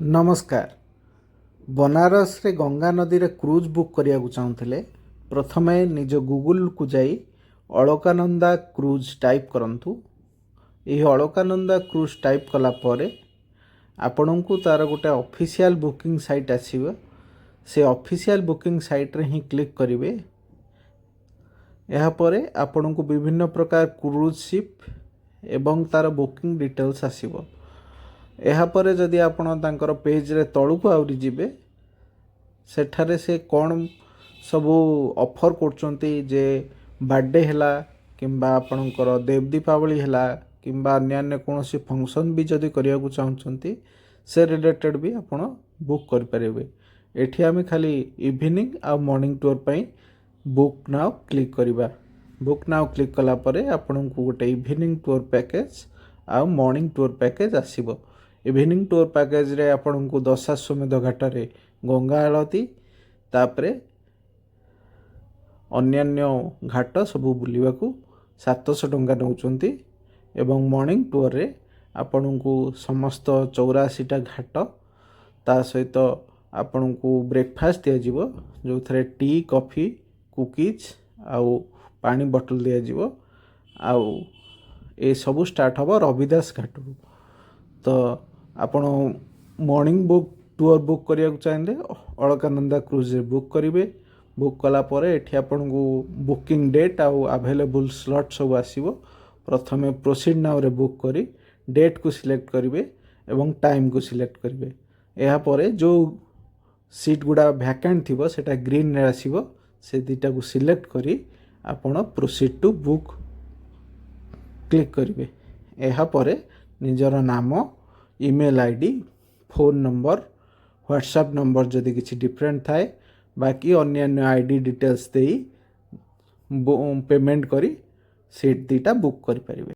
नमस्कार। बनारस रे गंगा नदी रे क्रूज बुक करिया को चाहूँଥିଲେ प्रथमे निज गूगल को जाई अलकानंदा क्रूज टाइप करंतु। यही अलकानंदा क्रूज टाइप कला परे आपण को तार गोटे ऑफिशियल बुकिंग साइट आसीबो। से ऑफिशियल बुकिंग साइट रे ही क्लिक करिवे। यहाँ परे आपण को विभिन्न प्रकार क्रूज शिप एवं तार बुकिंग डिटेल्स आसीबो। यापर जदि आपण तांकर पेज रे तळुक आउरी जिबे सेठारे से कौन सबू ऑफर करचंती जे बर्थडे हैला किंबा आपणकर देव दीपावली हैला किंबा अन्य कौन फंक्शन भी जदि करिया को चाहचंती से रिलेटेड भी आपण बुक कर परिबे। एठी आमे खाली इवनिंग आ मॉर्निंग टूर पई बुक नाउ क्लिक करिबा। बुक नाउ क्लिक कला परे आपण को गोटे इवनिंग टूर पैकेज आ मॉर्निंग टूर पैकेज आसीबो। इवनिंग टूर पैकेज रे आपण को दशाश्वमेध घाट रे गंगा आरती तापरे अन्यान्य घाट सबू बुलिबा को 700 टंका नौचंती एवं मॉर्निंग टूर रे आपण को समस्त 84टा घाट ता सहित आपण को ब्रेकफास्ट दिया जिवो जो थरे टी कॉफी कुकीज आउ पानी बोतल दिया जिवो आउ ए सबू स्टार्ट हबो रविदास घाट। तो आपण मॉर्निंग बुक टूर बुक करिया को चाहले अलकानंदा क्रूज रे बुक करिवे। बुक कला परे एठी आपण को बुकिंग डेट आउ अवेलेबल स्लॉट सब आसीबो। प्रथमे प्रोसीड नाउ रे बुक करी डेट को सिलेक्ट करिवे एवं टाइम को सिलेक्ट करिवे। एहा परे जो सीट गुडा वैकेंट थिबो सेटा ग्रीन रे आसीबो। से दिटा को सिलेक्ट करी आपण प्रोसीड टू बुक क्लिक करिवे। एहा परे निजर नाम email ID phone number WhatsApp number जदि किसी डिफरेंट थाए बाकी अन्य आईडी डिटेल्स देई पेमेंट करी सीट दीटा बुक करि परिबे।